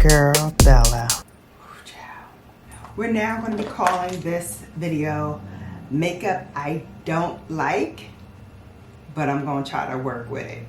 girl Bella. We're now going to be calling this video Makeup I Don't Like, but I'm going to try to work with it.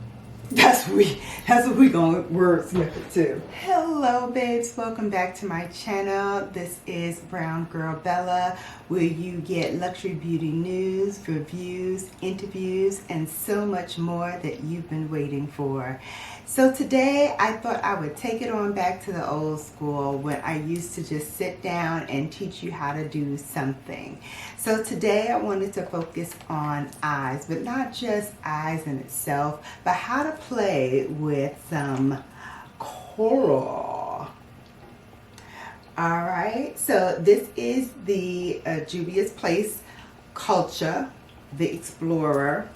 That's what we going to wordsmith it to. Hello babes, welcome back to my channel. This is Brown Girl Bella, where you get luxury beauty news, reviews, interviews, and so much more that you've been waiting for. So today I thought I would take it on back to the old school when I used to just sit down and teach you how to do something. So today I wanted to focus on eyes, but not just eyes in itself, but how to play with some coral. Alright, so this is the Juvia's Place Culture, the Explorer.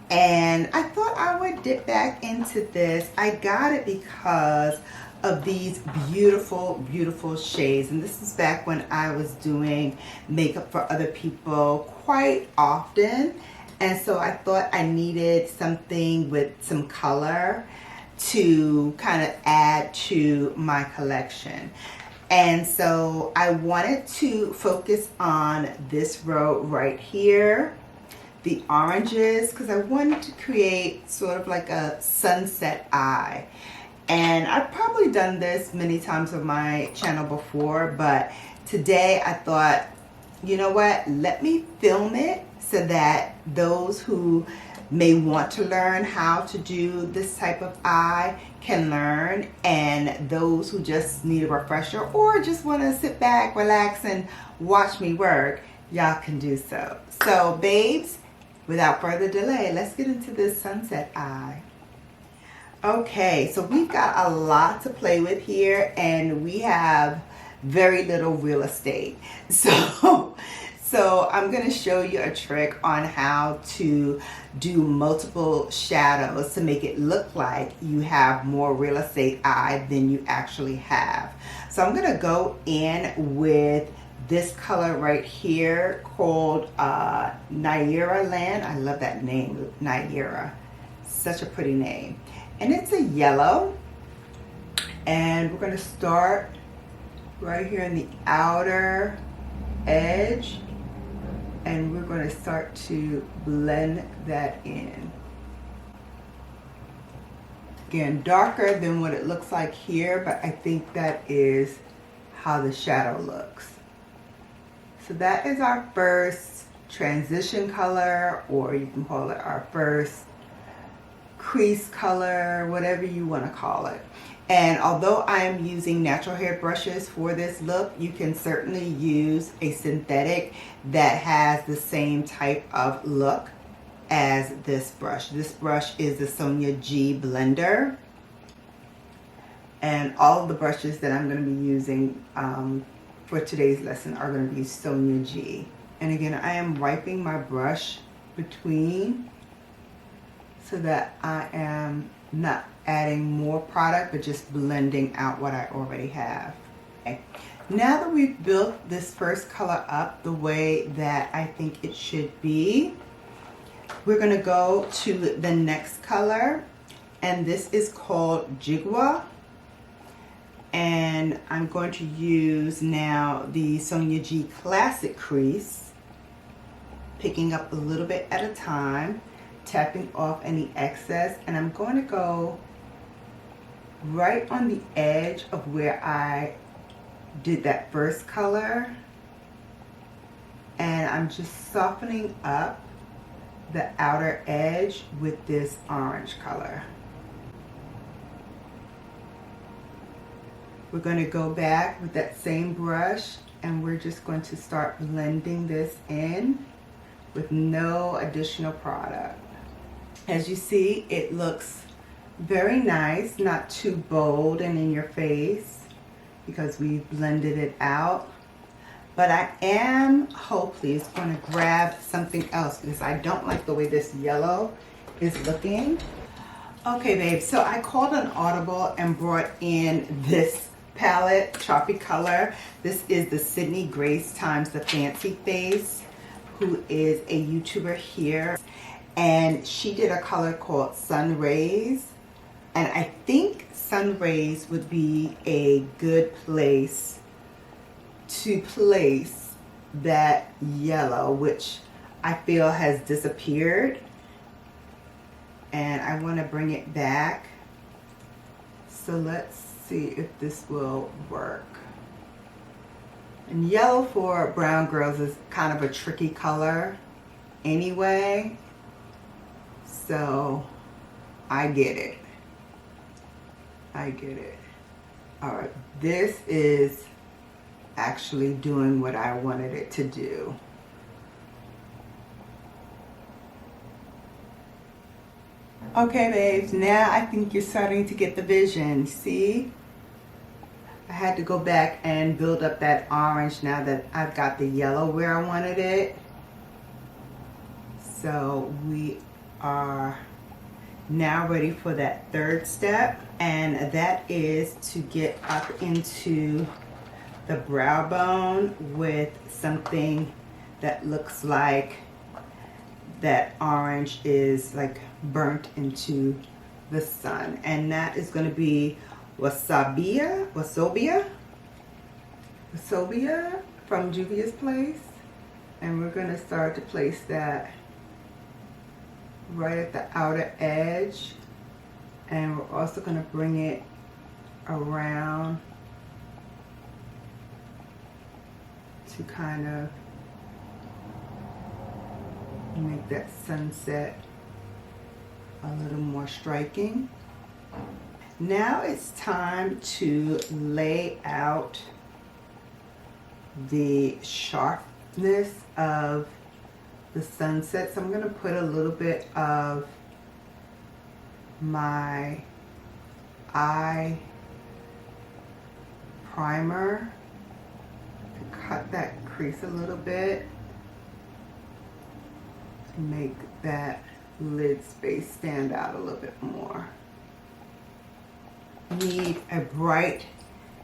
And I thought I would dip back into this. I got it because of these beautiful, beautiful shades. And this is back when I was doing makeup for other people quite often. And so I thought I needed something with some color to kind of add to my collection. And so I wanted to focus on this row right here, the oranges, because I wanted to create sort of like a sunset eye. And I've probably done this many times on my channel before, but today I thought, you know what, let me film it so that those who may want to learn how to do this type of eye can learn, and those who just need a refresher or just want to sit back, relax, and watch me work, y'all can do so. So babes, without further delay, let's get into this sunset eye. Okay, so we've got a lot to play with here, and we have very little real estate. So I'm going to show you a trick on how to do multiple shadows to make it look like you have more real estate eye than you actually have. So I'm going to go in with this color right here called Naira Land. I love that name, Naira. Such a pretty name. And it's a yellow. And we're going to start right here in the outer edge. And we're going to start to blend that in. Again, darker than what it looks like here, but I think that is how the shadow looks. So that is our first transition color, or you can call it our first crease color, whatever you want to call it. And although I am using natural hair brushes for this look, you can certainly use a synthetic that has the same type of look as this brush. This brush is the SunYaY blender. And all of the brushes that I'm going to be using for today's lesson are going to be SunYaY. And again, I am wiping my brush between so that I am not adding more product, but just blending out what I already have. Okay. Now that we've built this first color up the way that I think it should be, we're going to go to the next color, and this is called Jigwa. And I'm going to use now the SunYaY Classic Crease, picking up a little bit at a time, tapping off any excess, and I'm going to go right on the edge of where I did that first color, and I'm just softening up the outer edge with this orange color. We're going to go back with that same brush, and we're just going to start blending this in with no additional product. As you see, it looks very nice, not too bold and in your face because we blended it out. But I am hopefully going to grab something else because I don't like the way this yellow is looking. Okay, babe, so I called an audible and brought in this palette, Choppy Color. This is the Sydney Grace times the Fancy Face, who is a YouTuber here. And she did a color called Sun Rays. And I think sun rays would be a good place to place that yellow, which I feel has disappeared, and I want to bring it back. So let's see if this will work. And yellow for brown girls is kind of a tricky color anyway, so I get it. I get it. All right, this is actually doing what I wanted it to do. Okay, babes, now I think you're starting to get the vision. See? I had to go back and build up that orange now that I've got the yellow where I wanted it. So we are now ready for that third step, and that is to get up into the brow bone with something that looks like that orange is like burnt into the sun, and that is going to be wasabia from Juvia's Place, and we're going to start to place that right at the outer edge, and we're also going to bring it around to kind of make that sunset a little more striking. Now it's time to lay out the sharpness of the sunset. So I'm going to put a little bit of my eye primer to cut that crease a little bit to make that lid space stand out a little bit more. Need a bright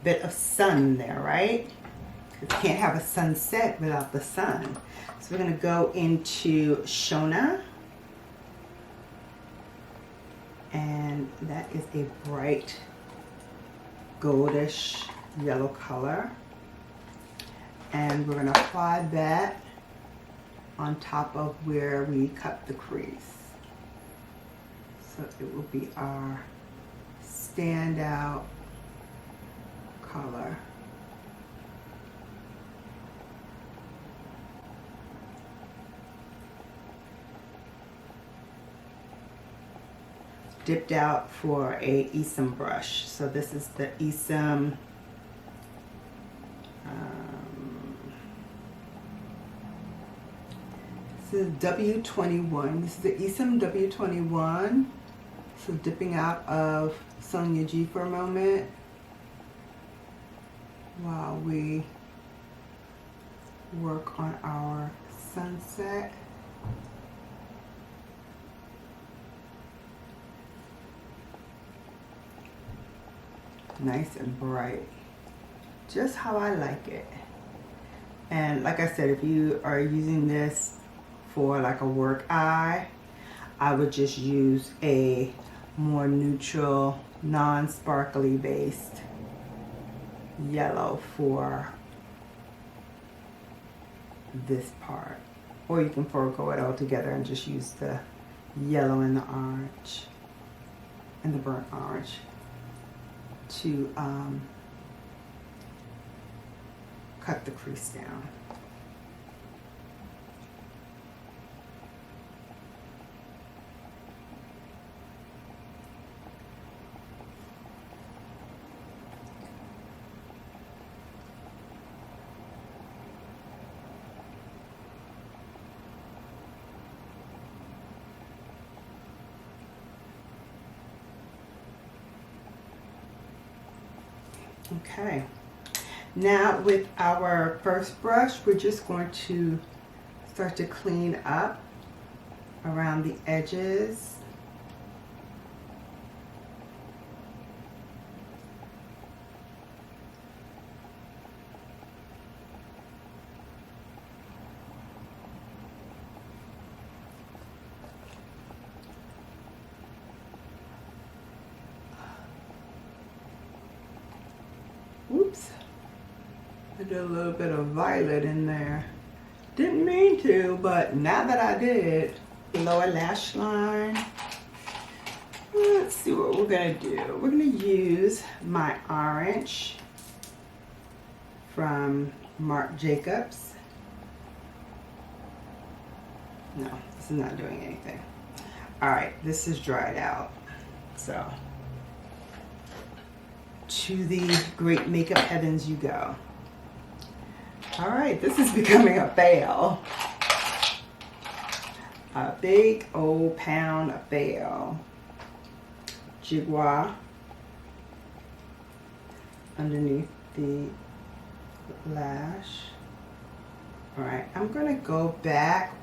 bit of sun there, right? You can't have a sunset without the sun. So we're going to go into Shona, and that is a bright goldish yellow color, and we're going to apply that on top of where we cut the crease. So it will be our standout color. Dipped out for a Esam brush. So this is the Esam this is W21. This is the Esam W21. So dipping out of SunYaY for a moment while we work on our sunset. Nice and bright, just how I like it. And like I said, if you are using this for like a work eye, I would just use a more neutral, non-sparkly based yellow for this part, or you can forego it altogether and just use the yellow and the orange and the burnt orange to cut the crease down. Okay, now with our first brush, we're just going to start to clean up around the edges. Oops. I did a little bit of violet in there. Didn't mean to, but now that I did. Lower lash line. Let's see what we're gonna do. We're gonna use my orange from Marc Jacobs. No, this is not doing anything. All right, this is dried out. So, to the great makeup heavens you go. All right, this is becoming a fail. A big old pound of fail. Jigwa underneath the lash. All right, I'm gonna go back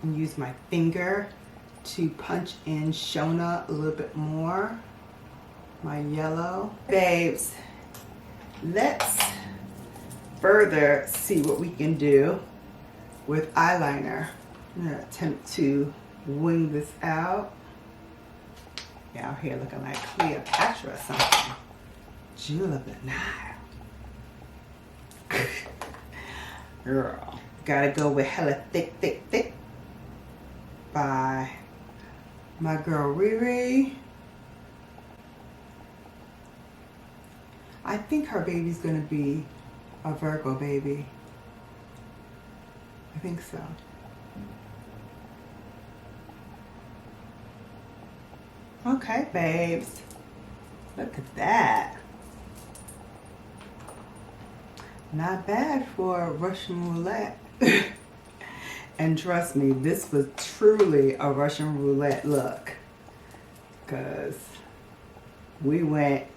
and use my finger to punch in Shona a little bit more. My yellow. Babes, let's further see what we can do with eyeliner. I'm gonna attempt to wing this out. Yeah, out here looking like Cleopatra or something. Jewel of the Nile. Girl, gotta go with hella thick, thick, thick by my girl Riri. I think her baby's gonna be a Virgo baby. I think so. Okay, babes. Look at that. Not bad for Russian roulette. And trust me, this was truly a Russian roulette look. Because we went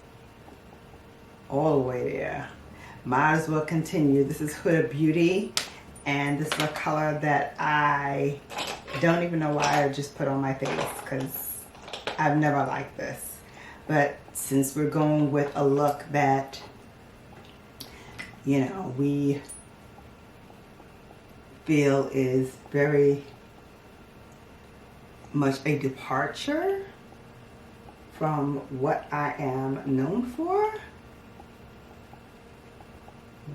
all the way there. Might as well continue. This is Huda Beauty. And this is a color that I don't even know why I just put on my face. Because I've never liked this. But since we're going with a look that, you know, we feel is very much a departure from what I am known for,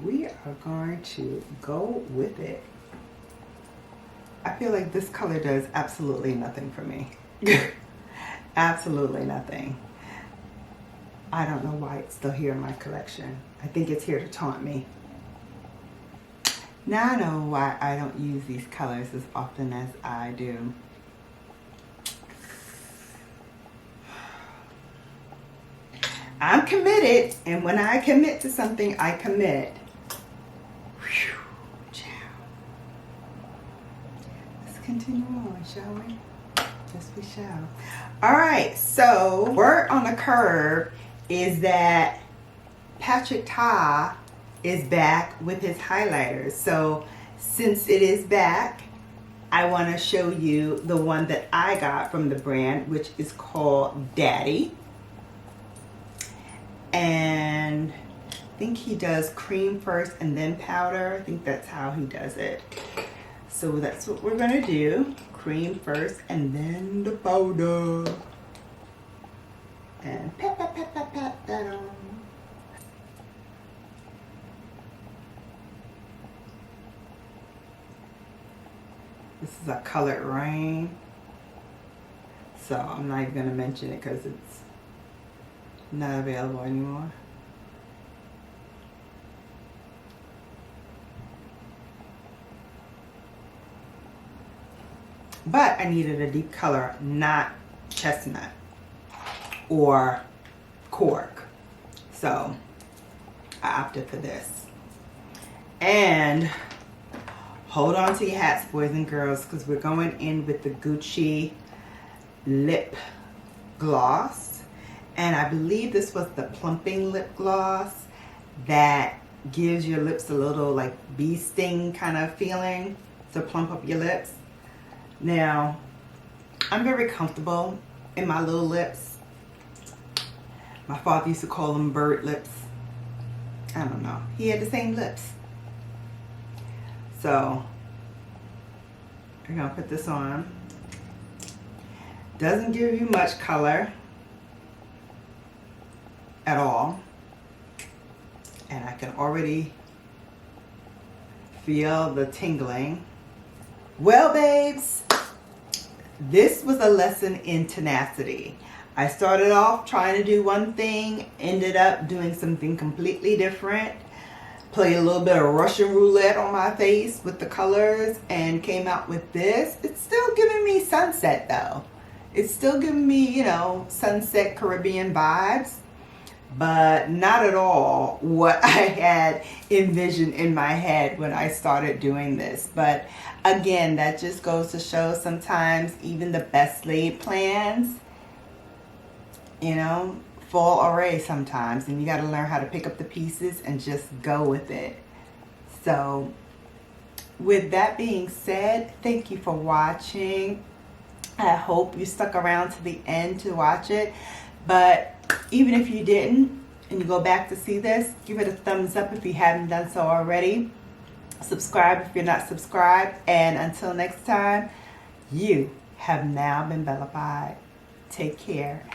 we are going to go with it. I feel like this color does absolutely nothing for me. Absolutely nothing. I don't know why it's still here in my collection. I think it's here to taunt me. Now I know why I don't use these colors as often as I do. I'm committed, and when I commit to something, I commit. Whew, child. Let's continue on, shall we? Yes, we shall. All right, so word on the curb is that Patrick Ta is back with his highlighters. So since it is back, I want to show you the one that I got from the brand, which is called Daddy. And I think he does cream first and then powder. I think that's how he does it. So that's what we're gonna do. Cream first and then the powder. And pat, pat, pat, pat, pat that on. This is a colored rain. So I'm not even gonna mention it because it's not available anymore. But I needed a deep color, not chestnut or cork. So I opted for this. And hold on to your hats, boys and girls, because we're going in with the Gucci lip gloss. And I believe this was the plumping lip gloss that gives your lips a little like bee sting kind of feeling to plump up your lips. Now, I'm very comfortable in my little lips. My father used to call them bird lips. I don't know. He had the same lips. So, we're going to put this on. Doesn't give you much color at all. And I can already feel the tingling. Well, babes, this was a lesson in tenacity. I started off trying to do one thing, ended up doing something completely different, played a little bit of Russian roulette on my face with the colors, and came out with this. It's still giving me sunset though. It's still giving me, you know, sunset Caribbean vibes, but not at all what I had envisioned in my head when I started doing this. But again, that just goes to show sometimes even the best laid plans, you know, fall away sometimes, and you got to learn how to pick up the pieces and just go with it. So with that being said, thank you for watching. I hope you stuck around to the end to watch it. But even if you didn't and you go back to see this, give it a thumbs up if you haven't done so already. Subscribe if you're not subscribed. And until next time, you have now been bellified. Take care.